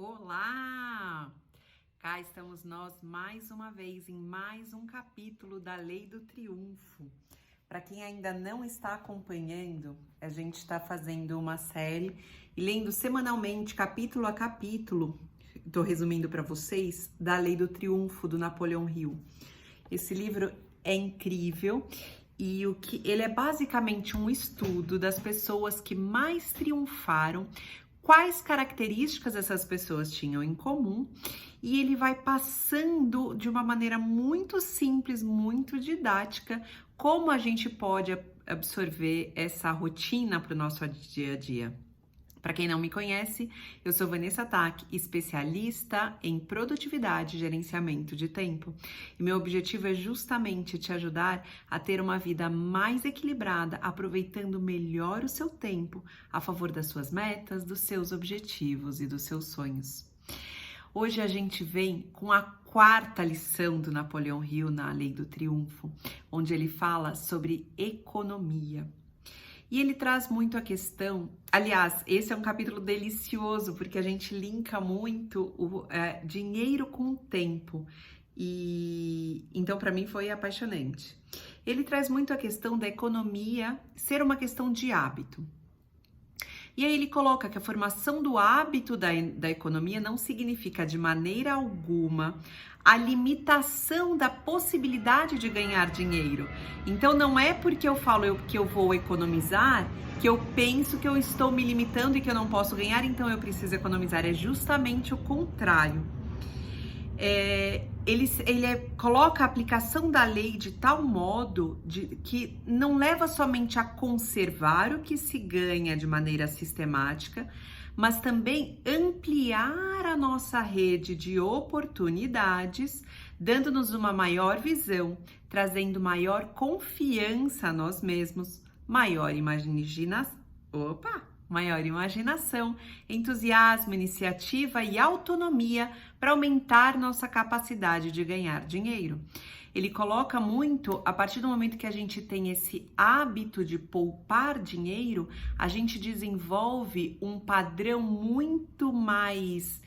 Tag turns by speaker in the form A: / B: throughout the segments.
A: Olá! Cá estamos nós mais uma vez em mais um capítulo da Lei do Triunfo. Para quem ainda não está acompanhando, a gente está fazendo uma série e lendo semanalmente, capítulo a capítulo, estou resumindo para vocês, da Lei do Triunfo do Napoleão Hill. Esse livro é incrível e ele é basicamente um estudo das pessoas que mais triunfaram, quais características essas pessoas tinham em comum, e ele vai passando de uma maneira muito simples, muito didática, como a gente pode absorver essa rotina para o nosso dia a dia. Para quem não me conhece, eu sou Vanessa Tack, especialista em produtividade e gerenciamento de tempo. E meu objetivo é justamente te ajudar a ter uma vida mais equilibrada, aproveitando melhor o seu tempo a favor das suas metas, dos seus objetivos e dos seus sonhos. Hoje a gente vem com a quarta lição do Napoleão Hill na Lei do Triunfo, onde ele fala sobre economia. E ele traz muito a questão, aliás, esse é um capítulo delicioso, porque a gente linka muito o dinheiro com o tempo, e então para mim foi apaixonante. Ele traz muito a questão da economia ser uma questão de hábito. E aí ele coloca que a formação do hábito da economia não significa de maneira alguma a limitação da possibilidade de ganhar dinheiro. Então não é porque eu falo que eu vou economizar que eu penso que eu estou me limitando e que eu não posso ganhar, então eu preciso economizar. É justamente o contrário. Coloca a aplicação da lei de tal modo que não leva somente a conservar o que se ganha de maneira sistemática, mas também ampliar a nossa rede de oportunidades, dando-nos uma maior visão, trazendo maior confiança a nós mesmos, maior imaginação, entusiasmo, iniciativa e autonomia para aumentar nossa capacidade de ganhar dinheiro. Ele coloca muito, a partir do momento que a gente tem esse hábito de poupar dinheiro, a gente desenvolve um padrão muito mais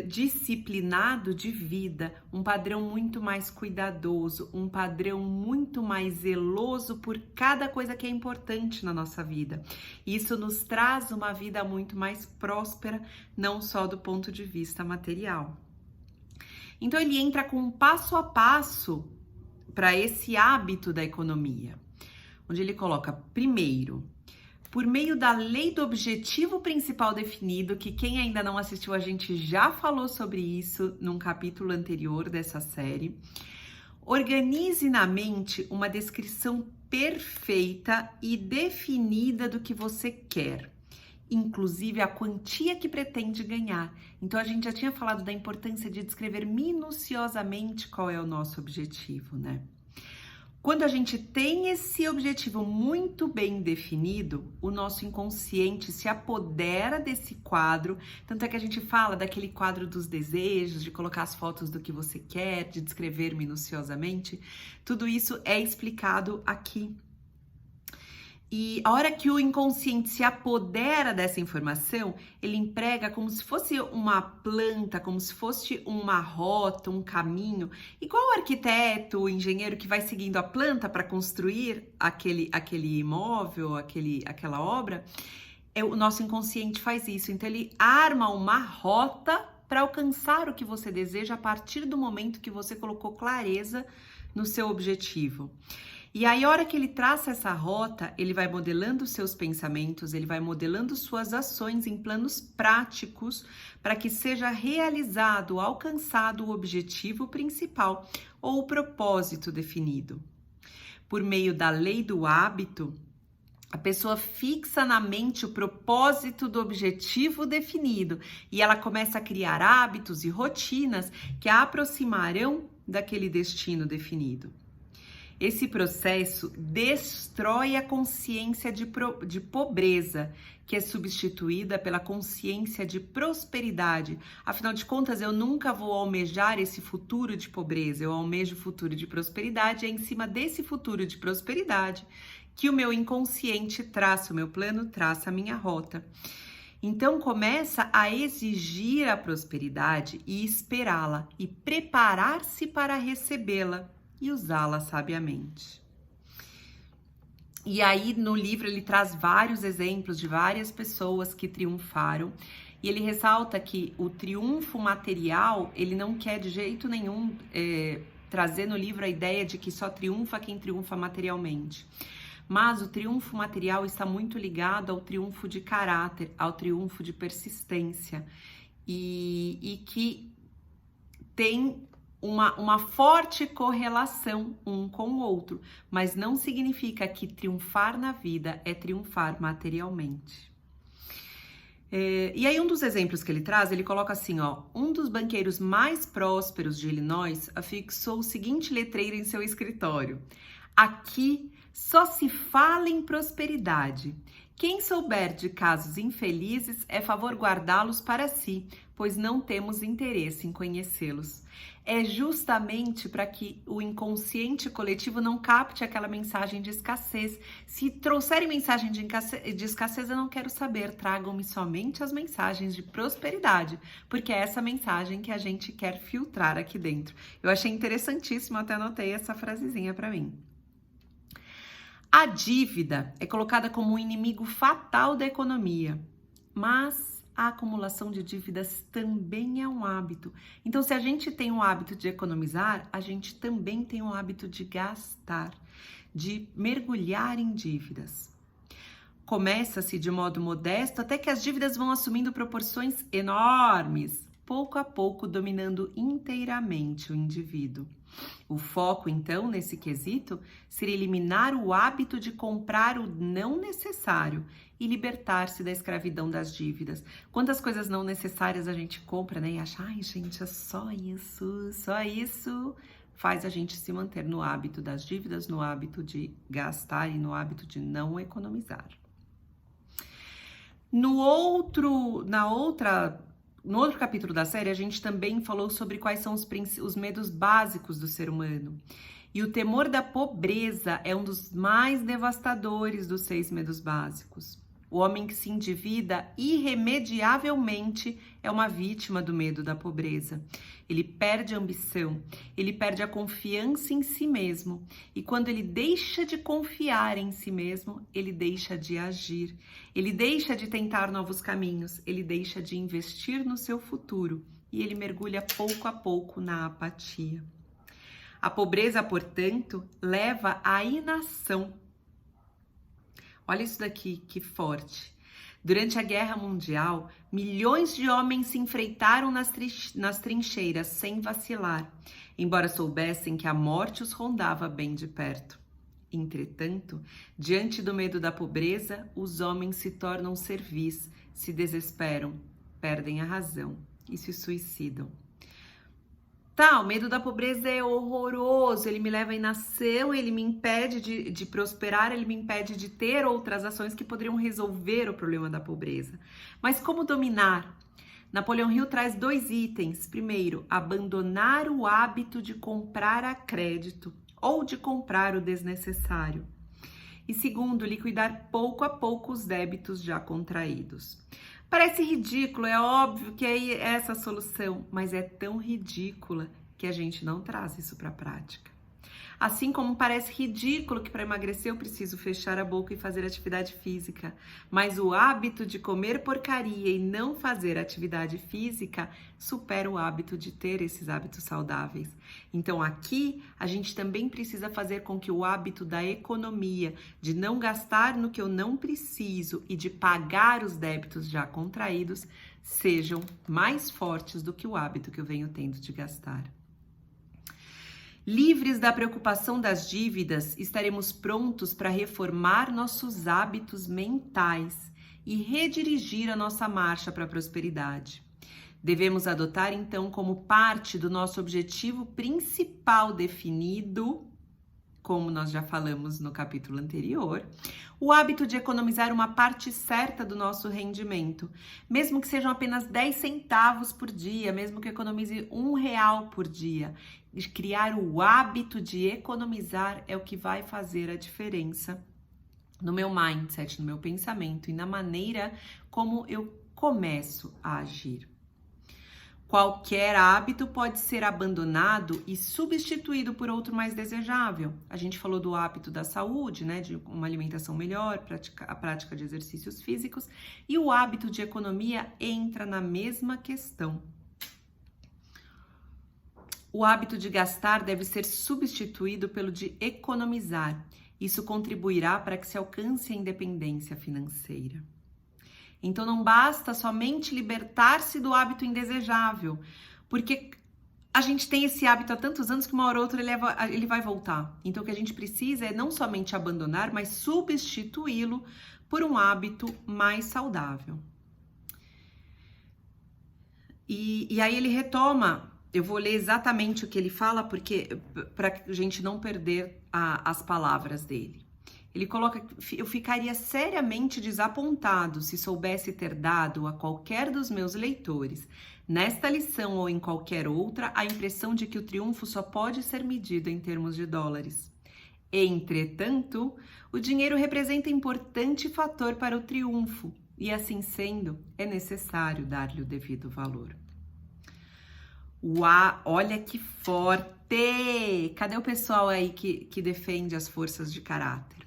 A: disciplinado de vida, um padrão muito mais cuidadoso, um padrão muito mais zeloso por cada coisa que é importante na nossa vida. Isso nos traz uma vida muito mais próspera, não só do ponto de vista material. Então ele entra com um passo a passo para esse hábito da economia, onde ele coloca primeiro, por meio da lei do objetivo principal definido, que quem ainda não assistiu, a gente já falou sobre isso num capítulo anterior dessa série. Organize na mente uma descrição perfeita e definida do que você quer, inclusive a quantia que pretende ganhar. Então a gente já tinha falado da importância de descrever minuciosamente qual é o nosso objetivo, né? Quando a gente tem esse objetivo muito bem definido, o nosso inconsciente se apodera desse quadro, tanto é que a gente fala daquele quadro dos desejos, de colocar as fotos do que você quer, de descrever minuciosamente. Tudo isso é explicado aqui. E a hora que o inconsciente se apodera dessa informação, ele emprega como se fosse uma planta, como se fosse uma rota, um caminho, igual o arquiteto, o engenheiro que vai seguindo a planta para construir aquele imóvel, aquela obra. O nosso inconsciente faz isso, então ele arma uma rota para alcançar o que você deseja a partir do momento que você colocou clareza no seu objetivo. E aí, a hora que ele traça essa rota, ele vai modelando seus pensamentos, ele vai modelando suas ações em planos práticos para que seja realizado, alcançado o objetivo principal ou o propósito definido. Por meio da lei do hábito, a pessoa fixa na mente o propósito do objetivo definido e ela começa a criar hábitos e rotinas que a aproximarão daquele destino definido. Esse processo destrói a consciência de pobreza, que é substituída pela consciência de prosperidade. Afinal de contas, eu nunca vou almejar esse futuro de pobreza, eu almejo o futuro de prosperidade, é em cima desse futuro de prosperidade que o meu inconsciente traça, o meu plano traça a minha rota. Então começa a exigir a prosperidade e esperá-la e preparar-se para recebê-la e usá-la sabiamente. E aí no livro ele traz vários exemplos de várias pessoas que triunfaram e ele ressalta que o triunfo material, ele não quer de jeito nenhum trazer no livro a ideia de que só triunfa quem triunfa materialmente. Mas o triunfo material está muito ligado ao triunfo de caráter, ao triunfo de persistência e que tem uma forte correlação um com o outro, mas não significa que triunfar na vida é triunfar materialmente. E aí um dos exemplos que ele traz, ele coloca assim, ó, um dos banqueiros mais prósperos de Illinois afixou o seguinte letreiro em seu escritório: aqui só se fala em prosperidade. Quem souber de casos infelizes, é favor guardá-los para si, pois não temos interesse em conhecê-los. É justamente para que o inconsciente coletivo não capte aquela mensagem de escassez. Se trouxerem mensagem de escassez, eu não quero saber. Tragam-me somente as mensagens de prosperidade, porque é essa mensagem que a gente quer filtrar aqui dentro. Eu achei interessantíssimo, até anotei essa frasezinha para mim. A dívida é colocada como um inimigo fatal da economia, mas a acumulação de dívidas também é um hábito. Então, se a gente tem o hábito de economizar, a gente também tem o hábito de gastar, de mergulhar em dívidas. Começa-se de modo modesto até que as dívidas vão assumindo proporções enormes, pouco a pouco dominando inteiramente o indivíduo. O foco, então, nesse quesito, seria eliminar o hábito de comprar o não necessário e libertar-se da escravidão das dívidas. Quantas coisas não necessárias a gente compra, né? E acha, ai, gente, é só isso. Faz a gente se manter no hábito das dívidas, no hábito de gastar e no hábito de não economizar. No outro capítulo da série, a gente também falou sobre quais são os medos básicos do ser humano. E o temor da pobreza é um dos mais devastadores dos 6 medos básicos. O homem que se endivida irremediavelmente é uma vítima do medo da pobreza. Ele perde a ambição, ele perde a confiança em si mesmo. E quando ele deixa de confiar em si mesmo, ele deixa de agir. Ele deixa de tentar novos caminhos, ele deixa de investir no seu futuro. E ele mergulha pouco a pouco na apatia. A pobreza, portanto, leva à inação. Olha isso daqui, que forte. Durante a Guerra Mundial, milhões de homens se enfrentaram nas trincheiras sem vacilar, embora soubessem que a morte os rondava bem de perto. Entretanto, diante do medo da pobreza, os homens se tornam servis, se desesperam, perdem a razão e se suicidam. Tá, o medo da pobreza é horroroso, ele me leva à inação, ele me impede de prosperar, ele me impede de ter outras ações que poderiam resolver o problema da pobreza. Mas como dominar? Napoleão Hill traz 2 itens. Primeiro, abandonar o hábito de comprar a crédito ou de comprar o desnecessário. E segundo, liquidar pouco a pouco os débitos já contraídos. Parece ridículo, é óbvio que é essa a solução, mas é tão ridícula que a gente não traz isso para a prática. Assim como parece ridículo que para emagrecer eu preciso fechar a boca e fazer atividade física, mas o hábito de comer porcaria e não fazer atividade física supera o hábito de ter esses hábitos saudáveis. Então aqui a gente também precisa fazer com que o hábito da economia, de não gastar no que eu não preciso e de pagar os débitos já contraídos, sejam mais fortes do que o hábito que eu venho tendo de gastar. Livres da preocupação das dívidas, estaremos prontos para reformar nossos hábitos mentais e redirigir a nossa marcha para a prosperidade. Devemos adotar, então, como parte do nosso objetivo principal definido, como nós já falamos no capítulo anterior, o hábito de economizar uma parte certa do nosso rendimento, mesmo que sejam apenas 10 centavos por dia, mesmo que economize R$1 por dia. Criar o hábito de economizar é o que vai fazer a diferença no meu mindset, no meu pensamento e na maneira como eu começo a agir. Qualquer hábito pode ser abandonado e substituído por outro mais desejável. A gente falou do hábito da saúde, né, de uma alimentação melhor, a prática de exercícios físicos, e o hábito de economia entra na mesma questão. O hábito de gastar deve ser substituído pelo de economizar. Isso contribuirá para que se alcance a independência financeira. Então não basta somente libertar-se do hábito indesejável, porque a gente tem esse hábito há tantos anos que uma hora ou outra ele vai voltar. Então o que a gente precisa é não somente abandonar, mas substituí-lo por um hábito mais saudável. E aí ele retoma, eu vou ler exatamente o que ele fala, porque para a gente não perder as palavras dele. Ele coloca: eu ficaria seriamente desapontado se soubesse ter dado a qualquer dos meus leitores, nesta lição ou em qualquer outra, a impressão de que o triunfo só pode ser medido em termos de dólares. Entretanto, o dinheiro representa importante fator para o triunfo e, assim sendo, é necessário dar-lhe o devido valor. Uau, olha que forte! Cadê o pessoal aí que defende as forças de caráter?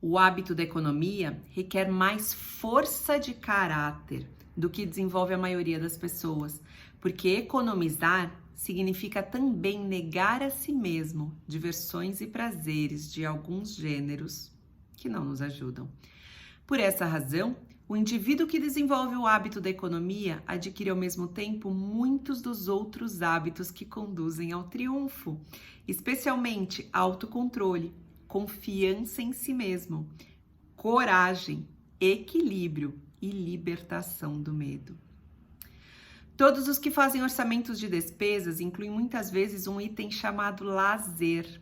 A: O hábito da economia requer mais força de caráter do que desenvolve a maioria das pessoas, porque economizar significa também negar a si mesmo diversões e prazeres de alguns gêneros que não nos ajudam. Por essa razão, o indivíduo que desenvolve o hábito da economia adquire ao mesmo tempo muitos dos outros hábitos que conduzem ao triunfo, especialmente autocontrole, confiança em si mesmo, coragem, equilíbrio e libertação do medo. Todos os que fazem orçamentos de despesas incluem muitas vezes um item chamado lazer.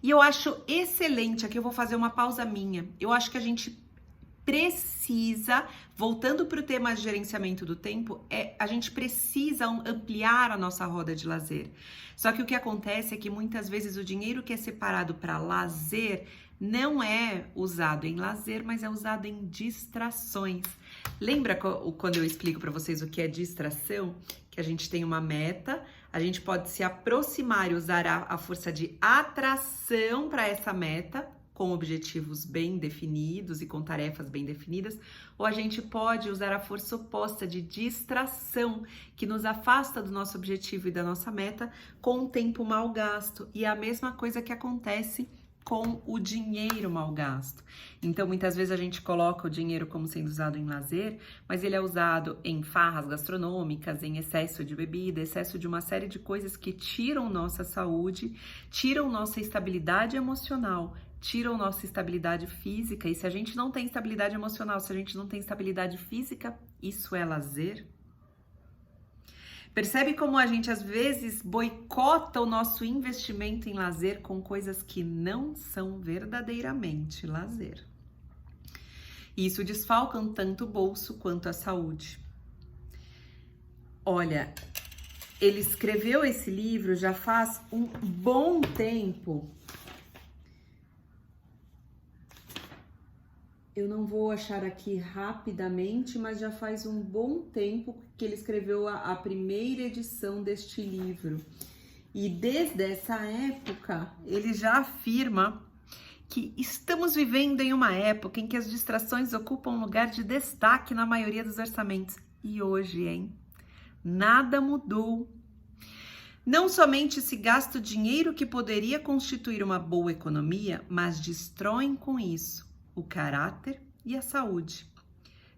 A: E eu acho excelente, aqui eu vou fazer uma pausa minha, eu acho que a gente precisa, voltando para o tema de gerenciamento do tempo, a gente precisa ampliar a nossa roda de lazer. Só que o que acontece é que muitas vezes o dinheiro que é separado para lazer não é usado em lazer, mas é usado em distrações. Lembra quando eu explico para vocês o que é distração? Que a gente tem uma meta, a gente pode se aproximar e usar a força de atração para essa meta, com objetivos bem definidos e com tarefas bem definidas, ou a gente pode usar a força oposta de distração, que nos afasta do nosso objetivo e da nossa meta com um tempo mal gasto. E é a mesma coisa que acontece com o dinheiro mal gasto. Então, muitas vezes a gente coloca o dinheiro como sendo usado em lazer, mas ele é usado em farras gastronômicas, em excesso de bebida, excesso de uma série de coisas que tiram nossa saúde, tiram nossa estabilidade emocional, tiram nossa estabilidade física. E se a gente não tem estabilidade emocional, se a gente não tem estabilidade física, isso é lazer? Percebe como a gente às vezes boicota o nosso investimento em lazer com coisas que não são verdadeiramente lazer. E isso desfalca tanto o bolso quanto a saúde. Olha, ele escreveu esse livro já faz um bom tempo. Eu não vou achar aqui rapidamente, mas já faz um bom tempo que ele escreveu a primeira edição deste livro. E desde essa época, ele já afirma que estamos vivendo em uma época em que as distrações ocupam um lugar de destaque na maioria dos orçamentos. E hoje, hein? Nada mudou. Não somente se gasta o dinheiro que poderia constituir uma boa economia, mas destroem com isso o caráter e a saúde.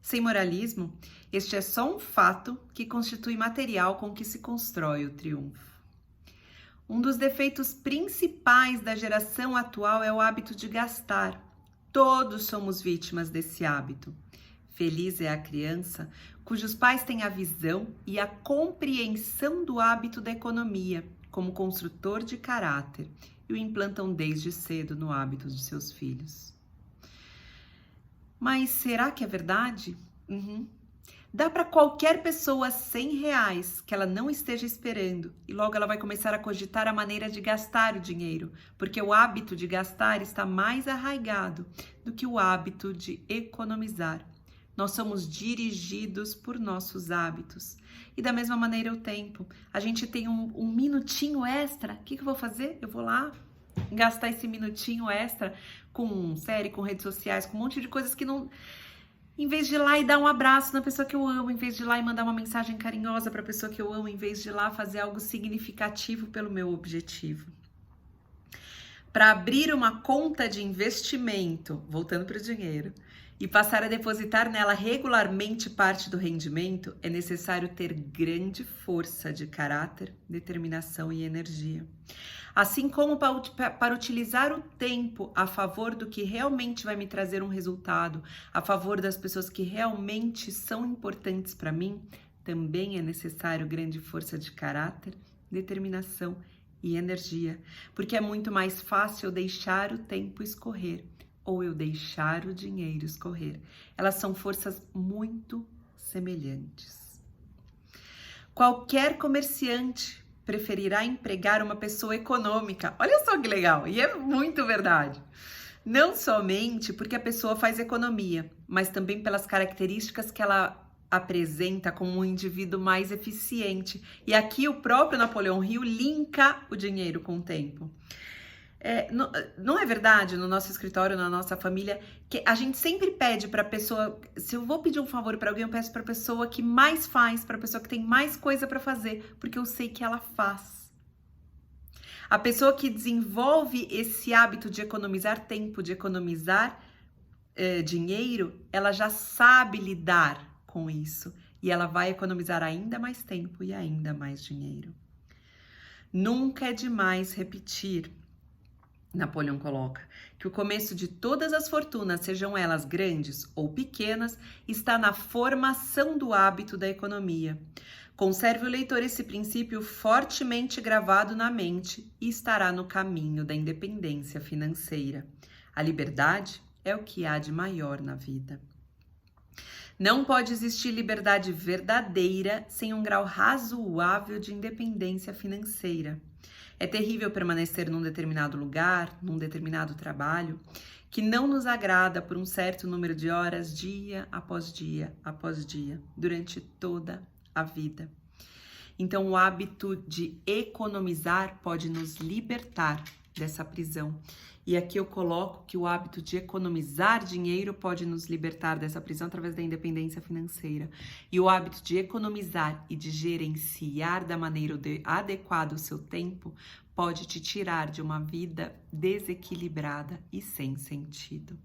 A: Sem moralismo, este é só um fato que constitui material com que se constrói o triunfo. Um dos defeitos principais da geração atual é o hábito de gastar. Todos somos vítimas desse hábito. Feliz é a criança cujos pais têm a visão e a compreensão do hábito da economia como construtor de caráter e o implantam desde cedo no hábito de seus filhos. Mas será que é verdade? Dá para qualquer pessoa R$100 que ela não esteja esperando e logo ela vai começar a cogitar a maneira de gastar o dinheiro, porque o hábito de gastar está mais arraigado do que o hábito de economizar. Nós somos dirigidos por nossos hábitos. E da mesma maneira o tempo. A gente tem um minutinho extra. O que eu vou fazer? Eu vou lá gastar esse minutinho extra com série, com redes sociais, com um monte de coisas que não... Em vez de ir lá e dar um abraço na pessoa que eu amo, em vez de ir lá e mandar uma mensagem carinhosa para a pessoa que eu amo, em vez de ir lá fazer algo significativo pelo meu objetivo. Para abrir uma conta de investimento, voltando para o dinheiro, e passar a depositar nela regularmente parte do rendimento, é necessário ter grande força de caráter, determinação e energia. Assim como para utilizar o tempo a favor do que realmente vai me trazer um resultado, a favor das pessoas que realmente são importantes para mim, também é necessário grande força de caráter, determinação e energia, porque é muito mais fácil eu deixar o tempo escorrer ou eu deixar o dinheiro escorrer. Elas são forças muito semelhantes. Qualquer comerciante preferirá empregar uma pessoa econômica. Olha só que legal, e é muito verdade. Não somente porque a pessoa faz economia, mas também pelas características que ela apresenta como um indivíduo mais eficiente. E aqui o próprio Napoleão Hill linka o dinheiro com o tempo. Não é verdade no nosso escritório, na nossa família, que a gente sempre pede para a pessoa, se eu vou pedir um favor para alguém, eu peço para a pessoa que mais faz, para a pessoa que tem mais coisa para fazer, porque eu sei que ela faz. A pessoa que desenvolve esse hábito de economizar tempo, de economizar dinheiro, ela já sabe lidar com isso e ela vai economizar ainda mais tempo e ainda mais dinheiro. Nunca é demais repetir, Napoleão coloca, que o começo de todas as fortunas, sejam elas grandes ou pequenas, está na formação do hábito da economia. Conserve o leitor esse princípio fortemente gravado na mente e estará no caminho da independência financeira. A liberdade é o que há de maior na vida. Não pode existir liberdade verdadeira sem um grau razoável de independência financeira. É terrível permanecer num determinado lugar, num determinado trabalho, que não nos agrada por um certo número de horas, dia após dia, durante toda a vida. Então, o hábito de economizar pode nos libertar dessa prisão. E aqui eu coloco que o hábito de economizar dinheiro pode nos libertar dessa prisão através da independência financeira. E o hábito de economizar e de gerenciar da maneira adequada o seu tempo pode te tirar de uma vida desequilibrada e sem sentido.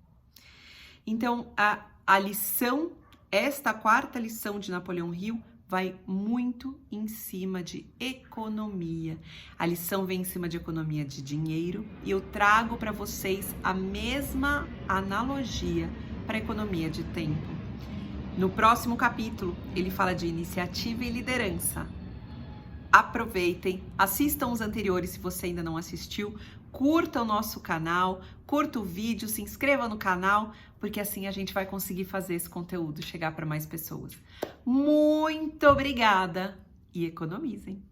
A: Então, a lição, esta quarta lição de Napoleão Hill, vai muito em cima de economia. A lição vem em cima de economia de dinheiro e eu trago para vocês a mesma analogia para economia de tempo. No próximo capítulo, ele fala de iniciativa e liderança. Aproveitem, assistam os anteriores se você ainda não assistiu, curta o nosso canal, curta o vídeo, se inscreva no canal, porque assim a gente vai conseguir fazer esse conteúdo chegar para mais pessoas. Muito obrigada e economizem!